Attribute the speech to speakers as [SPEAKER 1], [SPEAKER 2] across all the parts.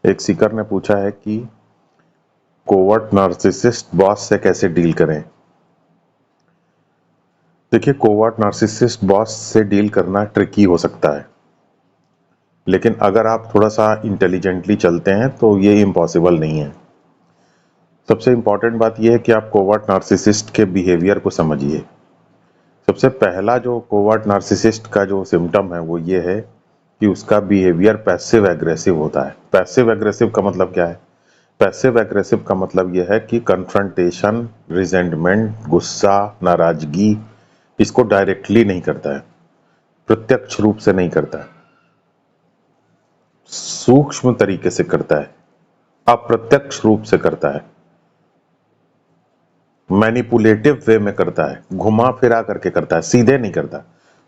[SPEAKER 1] एक सीकर ने पूछा है कि कोवर्ट नार्सिसिस्ट बॉस से कैसे डील करें। देखिए, कोवर्ट नार्सिसिस्ट बॉस से डील करना ट्रिकी हो सकता है, लेकिन अगर आप थोड़ा सा इंटेलिजेंटली चलते हैं तो ये इम्पॉसिबल नहीं है। सबसे इम्पॉर्टेंट बात यह है कि आप कोवर्ट नार्सिसिस्ट के बिहेवियर को समझिए। सबसे पहला जो कोवर्ट नार्सिसिस्ट का जो सिम्टम है वो ये है कि उसका बिहेवियर पैसिव एग्रेसिव होता है। पैसिव एग्रेसिव का मतलब क्या है? पैसिव एग्रेसिव का मतलब यह है कि कन्फ्रंटेशन, रिजेंटमेंट, गुस्सा, नाराजगी इसको डायरेक्टली नहीं करता है, प्रत्यक्ष रूप से नहीं करता है, सूक्ष्म तरीके से करता है, अप्रत्यक्ष रूप से करता है, मैनिपुलेटिव वे में करता है, घुमा फिरा करके करता है, सीधे नहीं करता।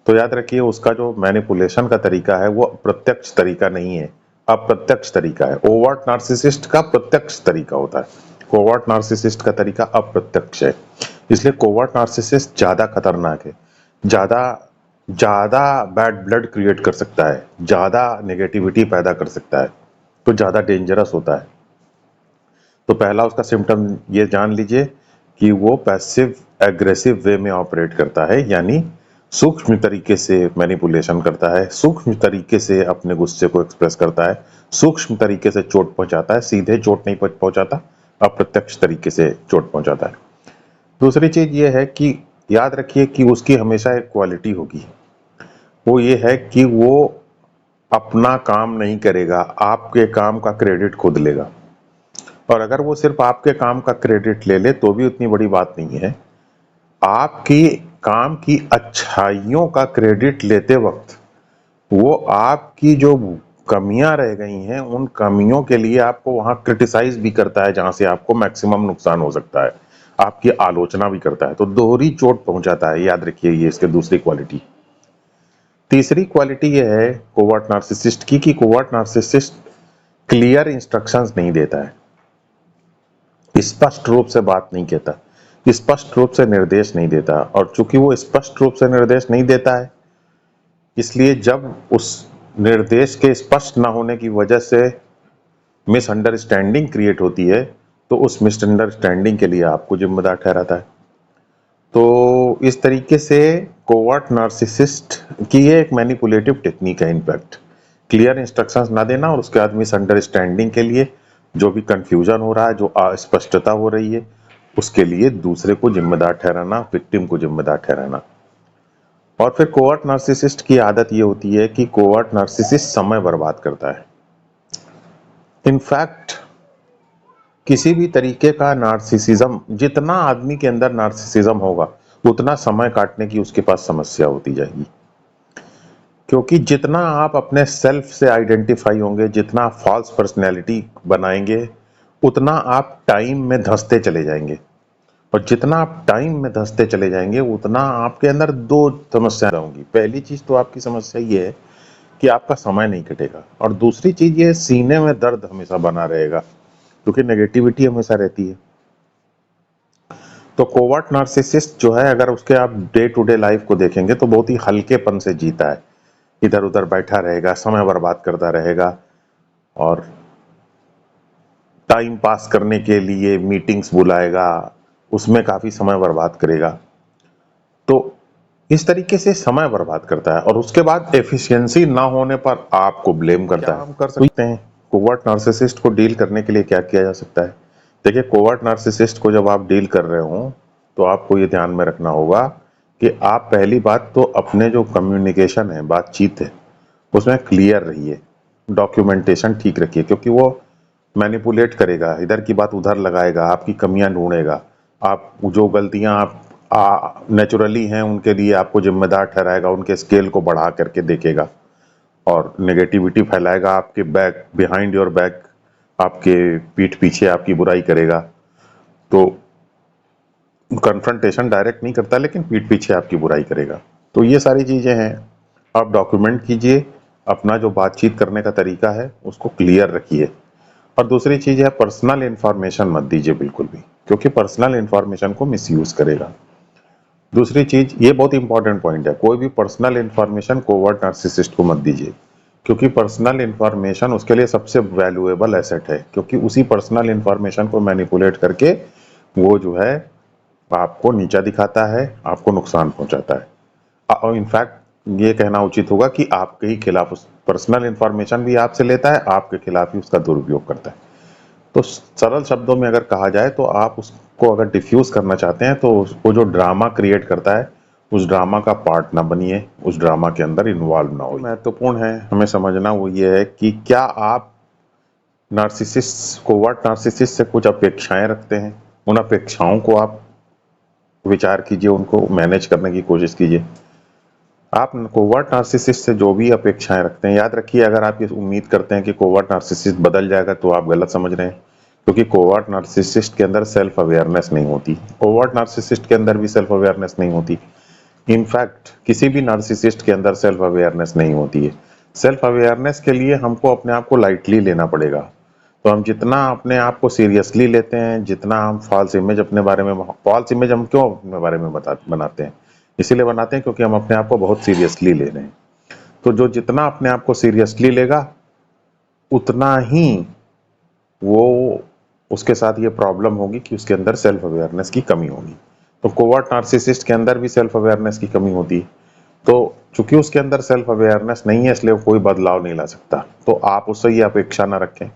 [SPEAKER 1] तो याद रखिए, उसका जो मैनिपुलेशन का तरीका है वो प्रत्यक्ष तरीका नहीं है, अप्रत्यक्ष तरीका है। ओवर्ट नार्सिसिस्ट का प्रत्यक्ष तरीका होता है, कोवर्ट नार्सिसिस्ट का तरीका अप्रत्यक्ष है। इसलिए कोवर्ट नार्सिसिस्ट ज्यादा खतरनाक है, ज्यादा ज्यादा बैड ब्लड क्रिएट कर सकता है, ज्यादा नेगेटिविटी पैदा कर सकता है, तो ज्यादा डेंजरस होता है। तो पहला उसका सिम्टम ये जान लीजिए कि वो पैसिव एग्रेसिव वे में ऑपरेट करता है, यानी सूक्ष्म तरीके से मैनिपुलेशन करता है, सूक्ष्म तरीके से अपने गुस्से को एक्सप्रेस करता है, सूक्ष्म तरीके से चोट पहुंचाता है, सीधे चोट नहीं पहुंचाता, अप्रत्यक्ष तरीके से चोट पहुंचाता है। दूसरी चीज ये है कि याद रखिए कि उसकी हमेशा एक क्वालिटी होगी, वो ये है कि वो अपना काम नहीं करेगा, आपके काम का क्रेडिट खुद लेगा। और अगर वो सिर्फ आपके काम का क्रेडिट ले ले तो भी उतनी बड़ी बात नहीं है। आपकी काम की अच्छाइयों का क्रेडिट लेते वक्त वो आपकी जो कमियां रह गई हैं उन कमियों के लिए आपको वहां क्रिटिसाइज भी करता है, जहां से आपको मैक्सिमम नुकसान हो सकता है, आपकी आलोचना भी करता है, तो दोहरी चोट पहुंचाता है। याद रखिए, ये इसके दूसरी क्वालिटी। तीसरी क्वालिटी ये है कोवर्ट नार्सिसिस्ट की कि कोवर्ट नार्सिसिस्ट क्लियर इंस्ट्रक्शंस नहीं देता है, स्पष्ट रूप से बात नहीं कहता, स्पष्ट रूप से निर्देश नहीं देता। और चूंकि वो स्पष्ट रूप से निर्देश नहीं देता है, इसलिए जब उस निर्देश के स्पष्ट ना होने की वजह से मिसअंडरस्टैंडिंग क्रिएट होती है, तो उस मिसअंडरस्टैंडिंग के लिए आपको जिम्मेदार ठहराता है। तो इस तरीके से कोवर्ट नार्सिसिस्ट की ये एक मैनिपुलेटिव टेक्निक है। इनफैक्ट क्लियर इंस्ट्रक्शंस ना देना और उसके बाद मिसअंडरस्टैंडिंग के लिए जो भी कंफ्यूजन हो रहा है, जो अस्पष्टता हो रही है, उसके लिए दूसरे को जिम्मेदार ठहराना, विक्टिम को जिम्मेदार ठहराना। और फिर कोवर्ट नार्सिसिस्ट की आदत ये होती है कि कोवर्ट नार्सिसिस्ट समय बर्बाद करता है। इनफैक्ट किसी भी तरीके का नार्सिसिज्म, जितना आदमी के अंदर नार्सिसिज्म होगा उतना समय काटने की उसके पास समस्या होती जाएगी, क्योंकि जितना आप अपने सेल्फ से आइडेंटिफाई होंगे, जितना आप फॉल्स पर्सनैलिटी बनाएंगे, उतना आप टाइम में धंसते चले जाएंगे। और जितना आप टाइम में धंसते चले जाएंगे उतना आपके अंदर दो समस्याएं होंगी। पहली चीज तो आपकी समस्या ये है कि आपका समय नहीं कटेगा, और दूसरी चीज ये सीने में दर्द हमेशा बना रहेगा, क्योंकि नेगेटिविटी हमेशा रहती है। तो कोवर्ट नार्सिसिस्ट जो है, अगर उसके आप डे टू डे लाइफ को देखेंगे तो बहुत ही हल्केपन से जीता है, इधर उधर बैठा रहेगा, समय बर्बाद करता रहेगा, और टाइम पास करने के लिए मीटिंग्स बुलाएगा, उसमें काफी समय बर्बाद करेगा। तो इस तरीके से समय बर्बाद करता है और उसके बाद एफिशिएंसी ना होने पर आपको ब्लेम करता है। हम कर सकते हैं कोवर्ट नार्सिसिस्ट को डील करने के लिए क्या किया जा सकता है? देखिए, कोवर्ट नार्सिसिस्ट को जब आप डील कर रहे हो तो आपको ये ध्यान में रखना होगा कि आप पहली बात तो अपने जो कम्युनिकेशन है, बातचीत है, उसमें क्लियर रहिए, डॉक्यूमेंटेशन ठीक रखिए, क्योंकि वो मैनिपुलेट करेगा, इधर की बात उधर लगाएगा, आपकी कमियां ढूंढेगा, आप जो गलतियां आप नेचुरली हैं उनके लिए आपको जिम्मेदार ठहराएगा, उनके स्केल को बढ़ा करके देखेगा और नेगेटिविटी फैलाएगा आपके बैक, बिहाइंड योर बैक, आपके पीठ पीछे आपकी बुराई करेगा। तो कन्फ्रंटेशन डायरेक्ट नहीं करता, लेकिन पीठ पीछे आपकी बुराई करेगा। तो ये सारी चीजें हैं, आप डॉक्यूमेंट कीजिए, अपना जो बातचीत करने का तरीका है उसको क्लियर रखिए। और दूसरी चीज है, पर्सनल इंफॉर्मेशन मत दीजिए बिल्कुल भी, क्योंकि पर्सनल इंफॉर्मेशन को मिसयूज करेगा। दूसरी चीज, ये बहुत इंपॉर्टेंट पॉइंट है, कोई भी पर्सनल इंफॉर्मेशन कोवर्ट नार्सिसिस्ट को मत दीजिए, क्योंकि पर्सनल इंफॉर्मेशन उसके लिए सबसे वैल्यूएबल एसेट है, क्योंकि उसी पर्सनल इंफॉर्मेशन को मैनिपुलेट करके वो जो है आपको नीचा दिखाता है, आपको नुकसान पहुंचाता है। और इनफैक्ट ये कहना उचित होगा कि आपके ही खिलाफ उस पर्सनल इंफॉर्मेशन भी आपसे लेता है, आपके खिलाफ ही उसका दुरुपयोग करता है। तो सरल शब्दों में अगर कहा जाए तो आप उसको अगर डिफ्यूज करना चाहते हैं तो वो जो ड्रामा क्रिएट करता है उस ड्रामा का पार्ट ना बनिए, उस ड्रामा के अंदर इन्वॉल्व ना हो। महत्वपूर्ण है हमें समझना वो ये है कि क्या आप नार्सिसिस्ट, कोवर्ट नार्सिसिस्ट से कुछ अपेक्षाएं रखते हैं, उन अपेक्षाओं को आप विचार कीजिए, उनको मैनेज करने की कोशिश कीजिए। आप कोवर्ट नार्सिसिस्ट से जो भी अपेक्षाएं रखते हैं, याद रखिए अगर आप ये उम्मीद करते हैं कि कोवर्ट नार्सिसिस्ट बदल जाएगा तो आप गलत समझ रहे हैं, क्योंकि कोवर्ट नार्सिसिस्ट के अंदर सेल्फ अवेयरनेस नहीं होती, कोवर्ट नार्सिसिस्ट के अंदर भी सेल्फ अवेयरनेस नहीं होती। इनफैक्ट किसी भी नार्सिसिस्ट के अंदर सेल्फ अवेयरनेस नहीं होती है। सेल्फ अवेयरनेस के लिए हमको अपने आप को लाइटली लेना पड़ेगा। तो हम जितना अपने आप को सीरियसली लेते हैं, जितना हम फॉल्स इमेज अपने बारे में, फॉल्स इमेज हम क्यों अपने बारे में बनाते हैं, इसीलिए बनाते हैं क्योंकि हम अपने आप को बहुत सीरियसली ले रहे हैं। तो जो जितना अपने आप को सीरियसली लेगा उतना ही वो उसके साथ ये प्रॉब्लम होगी कि उसके अंदर सेल्फ अवेयरनेस की कमी होगी। तो कोवर्ट नार्सिसिस्ट के अंदर भी सेल्फ अवेयरनेस की कमी होती है। तो चूंकि उसके अंदर सेल्फ अवेयरनेस नहीं है इसलिए वो कोई बदलाव नहीं ला सकता, तो आप उससे ये अपेक्षा ना रखें।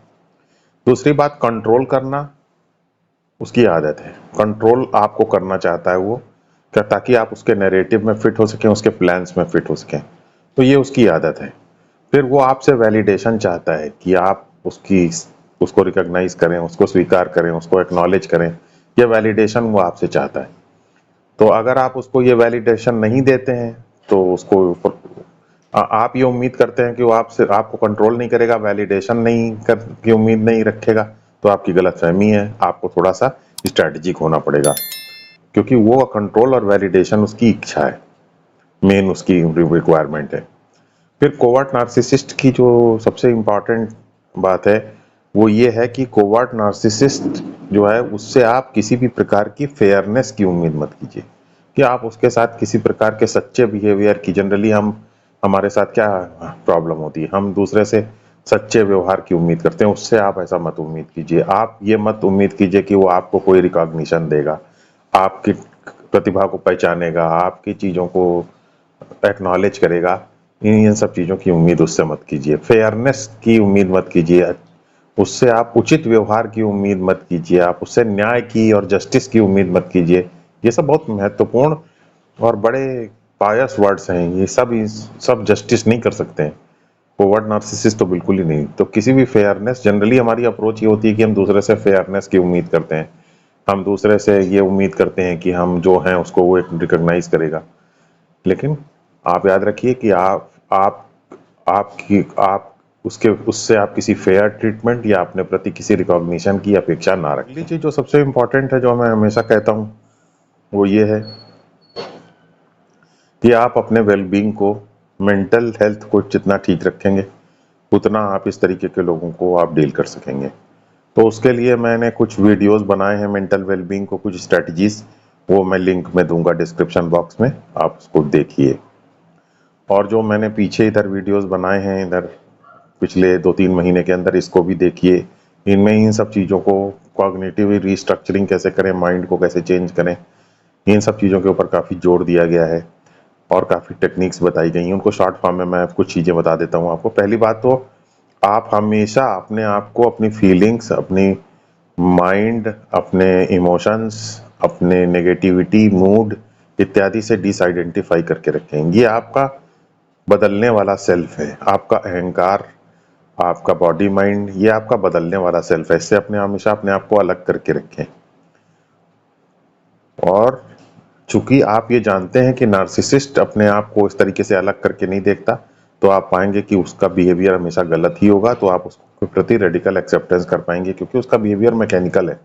[SPEAKER 1] दूसरी बात, कंट्रोल करना उसकी आदत है, कंट्रोल आपको करना चाहता है वो, क्या ताकि आप उसके नैरेटिव में फिट हो सकें, उसके प्लान्स में फिट हो सकें, तो ये उसकी आदत है। फिर वो आपसे वैलिडेशन चाहता है कि आप उसको रिकॉग्नाइज करें, उसको स्वीकार करें, उसको एक्नॉलेज करें, ये वैलिडेशन वो आपसे चाहता है। तो अगर आप उसको ये वैलिडेशन नहीं देते हैं तो उसको आप ये उम्मीद करते हैं कि वो आपसे आपको कंट्रोल नहीं करेगा, वैलिडेशन नहीं कर की उम्मीद नहीं रखेगा, तो आपकी गलतफहमी है। आपको थोड़ा सा स्ट्रैटेजिक होना पड़ेगा, क्योंकि वो कंट्रोल और वैलिडेशन उसकी इच्छा है, मेन उसकी रिक्वायरमेंट है। फिर कोवर्ट नार्सिसिस्ट की जो सबसे इम्पॉर्टेंट बात है वो ये है कि कोवर्ट नार्सिसिस्ट जो है उससे आप किसी भी प्रकार की फेयरनेस की उम्मीद मत कीजिए, कि आप उसके साथ किसी प्रकार के सच्चे बिहेवियर की, जनरली हम हमारे साथ क्या प्रॉब्लम होती है, हम दूसरे से सच्चे व्यवहार की उम्मीद करते हैं, उससे आप ऐसा मत उम्मीद कीजिए। आप ये मत उम्मीद कीजिए कि वो आपको कोई रिकॉग्निशन देगा, आपकी प्रतिभा को पहचानेगा, आपकी चीज़ों को एक्नॉलेज करेगा। इन सब चीज़ों की उम्मीद उससे मत कीजिए, फेयरनेस की उम्मीद मत कीजिए, उससे आप उचित व्यवहार की उम्मीद मत कीजिए, आप उससे न्याय की और जस्टिस की उम्मीद मत कीजिए। ये सब बहुत महत्वपूर्ण और बड़े पायस वर्ड्स हैं, ये सब जस्टिस नहीं कर सकते हैं। कोवर्ट नार्सिसिस्ट तो बिल्कुल ही नहीं। तो किसी भी फेयरनेस, जनरली हमारी अप्रोच ये होती है कि हम दूसरे से फेयरनेस की उम्मीद करते हैं, हम दूसरे से ये उम्मीद करते हैं कि हम जो हैं उसको वो रिकॉग्नाइज करेगा। लेकिन आप याद रखिए कि आप उसके उससे आप किसी फेयर ट्रीटमेंट या अपने प्रति किसी रिकॉग्निशन की अपेक्षा ना रखें। अगली चीज जो सबसे इम्पोर्टेंट है, जो मैं हमेशा कहता हूँ, वो ये है कि आप अपने वेलबींग को, मेंटल हेल्थ को जितना ठीक रखेंगे उतना आप इस तरीके के लोगों को आप डील कर सकेंगे। तो उसके लिए मैंने कुछ वीडियोस बनाए हैं मेंटल वेलबींग को, कुछ स्ट्रेटजीज, वो मैं लिंक में दूंगा डिस्क्रिप्शन बॉक्स में, आप उसको देखिए। और जो मैंने पीछे इधर वीडियोस बनाए हैं इधर पिछले 2-3 महीने के अंदर, इसको भी देखिए। इनमें इन सब चीज़ों को, कॉग्निटिव रीस्ट्रक्चरिंग कैसे करें, माइंड को कैसे चेंज करें, इन सब चीज़ों के ऊपर काफ़ी जोर दिया गया है और काफ़ी टेक्निक्स बताई गई हैं। उनको शॉर्ट फॉर्म में मैं कुछ चीज़ें बता देता हूँ आपको। पहली बात तो आप हमेशा अपने आप को, अपनी फीलिंग्स, अपनी माइंड, अपने इमोशंस, अपने नेगेटिविटी, मूड इत्यादि से डिसआइडेंटिफाई करके रखें। ये आपका बदलने वाला सेल्फ है, आपका अहंकार, आपका बॉडी माइंड, ये आपका बदलने वाला सेल्फ है। इससे अपने हमेशा अपने आप को अलग करके रखें। और चूंकि आप ये जानते हैं कि नार्सिसिस्ट अपने आप को इस तरीके से अलग करके नहीं देखता, तो आप पाएंगे कि उसका बिहेवियर हमेशा गलत ही होगा, तो आप उसके प्रति रेडिकल एक्सेप्टेंस कर पाएंगे, क्योंकि उसका बिहेवियर मैकेनिकल है।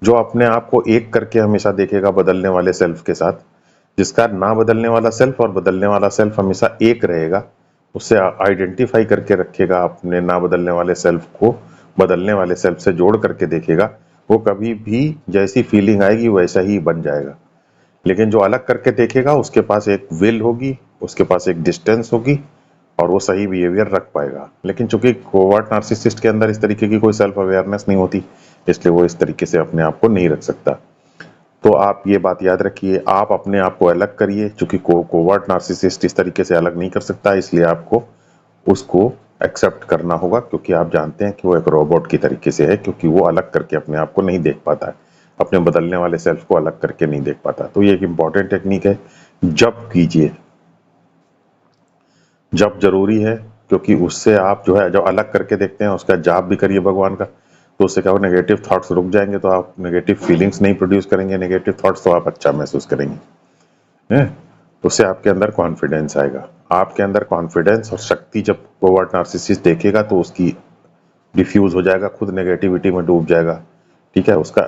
[SPEAKER 1] जो अपने आप को एक करके हमेशा देखेगा बदलने वाले सेल्फ के साथ, जिसका ना बदलने वाला सेल्फ और बदलने वाला सेल्फ हमेशा एक रहेगा, उससे आइडेंटिफाई करके रखेगा, अपने ना बदलने वाले सेल्फ को बदलने वाले सेल्फ से जोड़ करके देखेगा, वो कभी भी जैसी फीलिंग आएगी वैसा ही बन जाएगा। लेकिन जो अलग करके देखेगा उसके पास एक विल होगी, उसके पास एक डिस्टेंस होगी, और वो सही बिहेवियर रख पाएगा। लेकिन चूंकि कोवर्ट नार्सिसिस्ट के अंदर इस तरीके की कोई सेल्फ अवेयरनेस नहीं होती, इसलिए वो इस तरीके से अपने आप को नहीं रख सकता। तो आप ये बात याद रखिए, आप अपने आप को अलग करिए। चूंकि कोवर्ट नार्सिसिस्ट इस तरीके से अलग नहीं कर सकता, इसलिए आपको उसको एक्सेप्ट करना होगा, क्योंकि आप जानते हैं कि वो एक रोबोट की तरीके से है, क्योंकि वो अलग करके अपने आप को नहीं देख पाता है, अपने बदलने वाले सेल्फ को अलग करके नहीं देख पाता। तो ये एक इम्पॉर्टेंट टेक्निक है। जब कीजिए, जब जरूरी है, क्योंकि उससे आप जो है जब अलग करके देखते हैं, उसका जाप भी करिए भगवान का, तो उससे क्या हो, नेगेटिव थॉट्स रुक जाएंगे, तो आप नेगेटिव फीलिंग्स नहीं प्रोड्यूस करेंगे, नेगेटिव थॉट्स, तो आप अच्छा महसूस करेंगे हैं। उससे आपके अंदर कॉन्फिडेंस आएगा। आपके अंदर कॉन्फिडेंस और शक्ति जब कोवर्ट नार्सिसिस्ट देखेगा तो उसकी डिफ्यूज हो जाएगा, खुद नेगेटिविटी में डूब जाएगा। ठीक है, उसका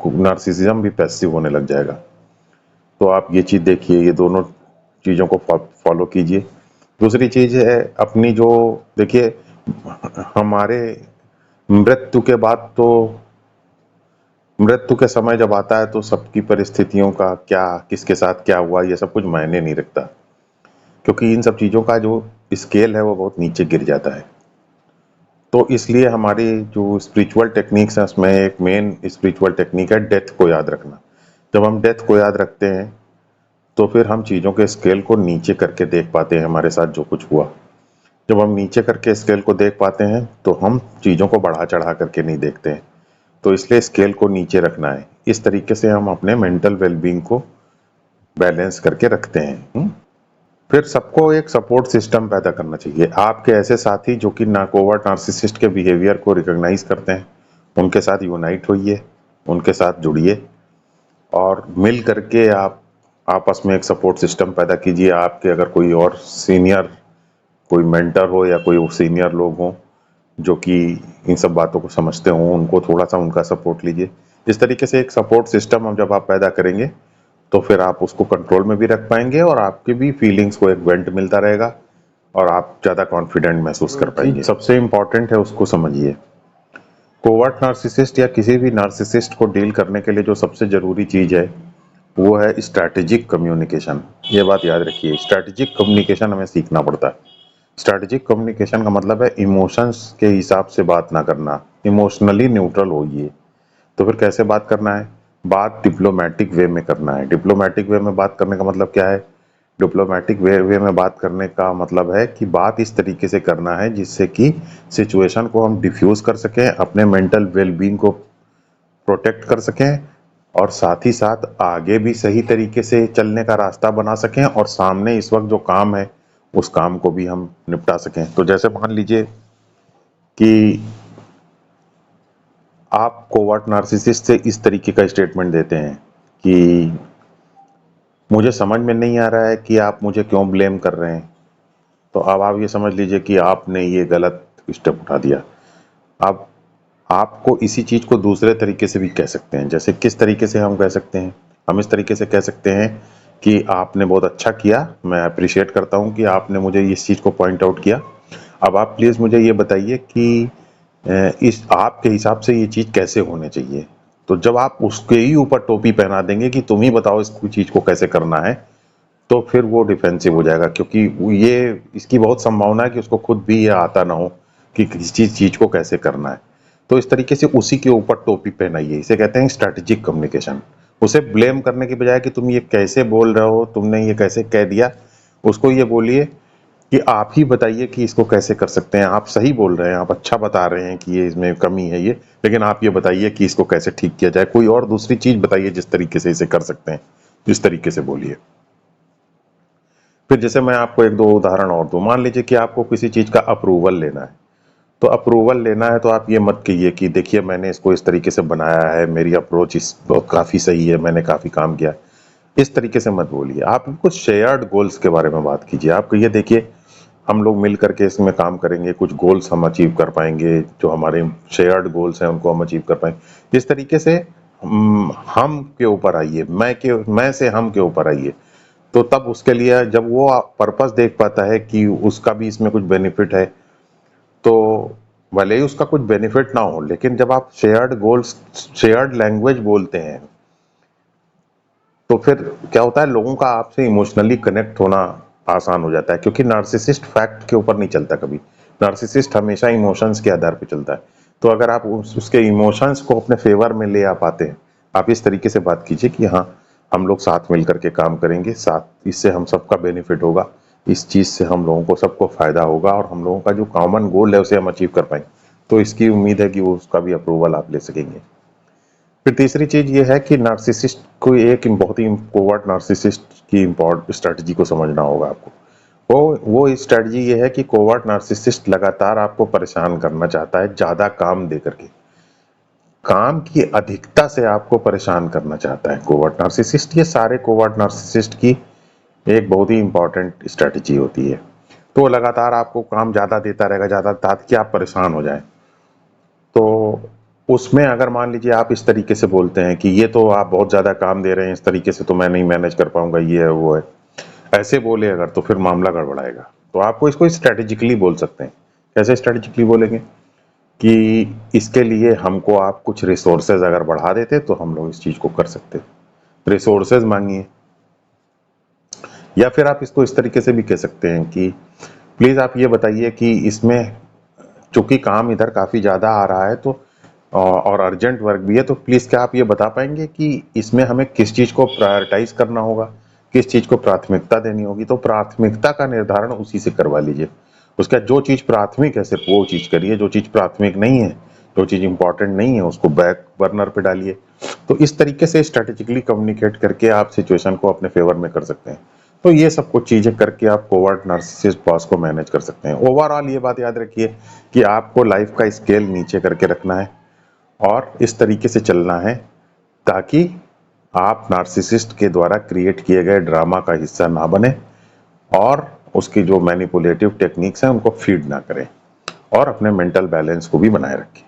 [SPEAKER 1] नार्सिसिज्म भी पैसिव होने लग जाएगा। तो आप ये चीज देखिए, ये दोनों चीजों को फॉलो कीजिए। दूसरी चीज है अपनी जो, देखिए हमारे मृत्यु के बाद तो, मृत्यु के समय जब आता है तो सबकी परिस्थितियों का क्या, किसके साथ क्या हुआ, ये सब कुछ मायने नहीं रखता, क्योंकि इन सब चीजों का जो स्केल है वो बहुत नीचे गिर जाता है। तो इसलिए हमारी जो स्पिरिचुअल टेक्निक्स है, उसमें एक मेन स्पिरिचुअल टेक्निक है डेथ को याद रखना। जब हम डेथ को याद रखते हैं तो फिर हम चीज़ों के स्केल को नीचे करके देख पाते हैं, हमारे साथ जो कुछ हुआ। जब हम नीचे करके स्केल को देख पाते हैं तो हम चीज़ों को बढ़ा चढ़ा करके नहीं देखते हैं। तो इसलिए स्केल को नीचे रखना है। इस तरीके से हम अपने मेंटल वेलबींग को बैलेंस करके रखते हैं। फिर सबको एक सपोर्ट सिस्टम पैदा करना चाहिए। आपके ऐसे साथी जो कि ना कोवर्ट नार्सिसिस्ट के बिहेवियर को रिकॉग्नाइज करते हैं, उनके साथ यूनाइट होइए, उनके साथ जुड़िए और मिल करके आप आपस में एक सपोर्ट सिस्टम पैदा कीजिए। आपके अगर कोई और सीनियर, कोई मेंटर हो या कोई सीनियर लोग हों जो कि इन सब बातों को समझते हों, उनको थोड़ा सा उनका सपोर्ट लीजिए। इस तरीके से एक सपोर्ट सिस्टम हम जब आप पैदा करेंगे तो फिर आप उसको कंट्रोल में भी रख पाएंगे और आपकी भी फीलिंग्स को एक वेंट मिलता रहेगा और आप ज़्यादा कॉन्फिडेंट महसूस कर पाएंगे। सबसे इम्पॉर्टेंट है, उसको समझिए। कोवर्ट नार्सिसिस्ट या किसी भी नार्सिसिस्ट को डील करने के लिए जो सबसे ज़रूरी चीज़ है वो है स्ट्रैटेजिक कम्युनिकेशन। ये बात याद रखिए, स्ट्रैटेजिक कम्युनिकेशन हमें सीखना पड़ता है। स्ट्रैटेजिक कम्युनिकेशन का मतलब है इमोशंस के हिसाब से बात ना करना, इमोशनली न्यूट्रल होइए। तो फिर कैसे बात करना है? बात डिप्लोमेटिक वे में करना है। डिप्लोमेटिक वे में बात करने का मतलब क्या है? डिप्लोमेटिक वे में बात करने का मतलब है कि बात इस तरीके से करना है जिससे कि सिचुएशन को हम डिफ्यूज कर सकें, अपने मेंटल वेलबींग को प्रोटेक्ट कर सकें और साथ ही साथ आगे भी सही तरीके से चलने का रास्ता बना सकें और सामने इस वक्त जो काम है उस काम को भी हम निपटा सकें। तो जैसे मान लीजिए कि आप कोवर्ट नार्सिसिस्ट से इस तरीके का स्टेटमेंट देते हैं कि मुझे समझ में नहीं आ रहा है कि आप मुझे क्यों ब्लेम कर रहे हैं। तो अब आप ये समझ लीजिए कि आपने ये गलत स्टेप उठा दिया। अब आपको इसी चीज को दूसरे तरीके से भी कह सकते हैं। जैसे किस तरीके से हम कह सकते हैं? हम इस तरीके से कह सकते हैं कि आपने बहुत अच्छा किया, मैं अप्रिशिएट करता हूं कि आपने मुझे इस चीज को पॉइंट आउट किया। अब आप प्लीज मुझे ये बताइए कि इस आपके हिसाब से ये चीज कैसे होने चाहिए। तो जब आप उसके ही ऊपर टोपी पहना देंगे कि तुम ही बताओ इस चीज को कैसे करना है, तो फिर वो डिफेंसिव हो जाएगा, क्योंकि ये इसकी बहुत संभावना है कि उसको खुद भी ये आता ना हो कि किसी चीज को कैसे करना है। तो इस तरीके से उसी के ऊपर टोपी पहनाइए। इसे कहते हैं स्ट्रैटेजिक कम्युनिकेशन। उसे ब्लेम करने की बजाय कि तुम ये कैसे बोल रहे हो, तुमने ये कैसे कह दिया, उसको ये बोलिए कि आप ही बताइए कि इसको कैसे कर सकते हैं। आप सही बोल रहे हैं, आप अच्छा बता रहे हैं कि ये इसमें कमी है ये, लेकिन आप ये बताइए कि इसको कैसे ठीक किया जाए। कोई और दूसरी चीज बताइए जिस तरीके से इसे कर सकते हैं, इस तरीके से बोलिए। फिर जैसे मैं आपको एक दो उदाहरण और दूं। मान लीजिए कि आपको किसी चीज का अप्रूवल लेना है। तो अप्रूवल लेना है तो आप ये मत कहिए कि देखिए मैंने इसको इस तरीके से बनाया है, मेरी अप्रोच इस काफी सही है, मैंने काफी काम किया। इस तरीके से मत बोलिए। आप कुछ शेयर्ड गोल्स के बारे में बात कीजिए। आप कहिए देखिए हम लोग मिल करके इसमें काम करेंगे, कुछ गोल्स हम अचीव कर पाएंगे, जो हमारे शेयर्ड गोल्स हैं उनको हम अचीव कर पाएंगे। इस तरीके से हम के ऊपर आइए, मैं से हम के ऊपर आइए। तो तब उसके लिए जब वो पर्पस देख पाता है कि उसका भी इसमें कुछ बेनिफिट है, तो भले ही उसका कुछ बेनिफिट ना हो, लेकिन जब आप शेयर्ड गोल्स, शेयर्ड लैंग्वेज बोलते हैं तो फिर क्या होता है, लोगों का आपसे इमोशनली कनेक्ट होना आसान हो जाता है, क्योंकि नार्सिसिस्ट फैक्ट के ऊपर नहीं चलता कभी। नार्सिसिस्ट हमेशा इमोशंस के आधार पे चलता है। तो अगर आप उसके इमोशंस को अपने फेवर में ले आ पाते हैं, आप इस तरीके से बात कीजिए कि हाँ, हम लोग साथ मिल करके काम करेंगे, साथ इससे हम सबका बेनिफिट होगा, इस चीज़ से हम लोगों को सबको फ़ायदा होगा और हम लोगों का जो कॉमन गोल है उसे हम अचीव कर पाएंगे। तो इसकी उम्मीद है कि वो उसका भी अप्रूवल आप ले सकेंगे। फिर तीसरी चीज़ ये है कि नार्सिसिस्ट को एक बहुत ही कोवर्ट नार्सिसिस्ट की इम्पोर्ट स्ट्रेटजी को समझना होगा आपको। वो स्ट्रेटजी ये है कि कोवर्ट नार्सिसिस्ट लगातार आपको परेशान करना चाहता है, ज़्यादा काम दे करके, काम की अधिकता से आपको परेशान करना चाहता है कोवर्ट नार्सिसिस्ट। ये सारे कोवर्ट नार्सिसिस्ट की एक बहुत ही इंपॉर्टेंट स्ट्रेटजी होती है। तो लगातार आपको काम ज़्यादा देता रहेगा, ज़्यादा, ताकि आप परेशान हो जाएं। तो उसमें अगर मान लीजिए आप इस तरीके से बोलते हैं कि ये तो आप बहुत ज़्यादा काम दे रहे हैं, इस तरीके से तो मैं नहीं मैनेज कर पाऊंगा, ये है वो है, ऐसे बोले अगर, तो फिर मामला गड़बड़ाएगा। तो आपको इसको स्ट्रेटेजिकली बोल सकते हैं। कैसे स्ट्रेटेजिकली बोलेंगे कि इसके लिए हमको आप कुछ रिसोर्सेज अगर बढ़ा देते तो हम लोग इस चीज़ को कर सकते। रिसोर्सेज मांगिए, या फिर आप इसको इस तरीके से भी कह सकते हैं कि प्लीज़ आप ये बताइए कि इसमें चूंकि काम इधर काफ़ी ज़्यादा आ रहा है, तो और अर्जेंट वर्क भी है, तो प्लीज़ क्या आप ये बता पाएंगे कि इसमें हमें किस चीज़ को प्रायोरिटाइज करना होगा, किस चीज़ को प्राथमिकता देनी होगी। तो प्राथमिकता का निर्धारण उसी से करवा लीजिए। उसका जो चीज़ प्राथमिक है सिर्फ वो चीज़ करिए, जो चीज़ प्राथमिक नहीं है, जो चीज़ इंपॉर्टेंट नहीं है, उसको बैक बर्नर पे डालिए। तो इस तरीके से स्ट्रेटेजिकली कम्युनिकेट करके आप सिचुएशन को अपने फेवर में कर सकते हैं। तो ये सब कुछ चीज़ें करके आप कोवर्ट नार्सिसिस्ट बॉस को मैनेज कर सकते हैं। ओवरऑल ये बात याद रखिए कि आपको लाइफ का स्केल नीचे करके रखना है और इस तरीके से चलना है ताकि आप नार्सिसिस्ट के द्वारा क्रिएट किए गए ड्रामा का हिस्सा ना बने और उसकी जो मैनिपुलेटिव टेक्निक्स हैं उनको फीड ना करें, और अपने मेंटल बैलेंस को भी बनाए रखें।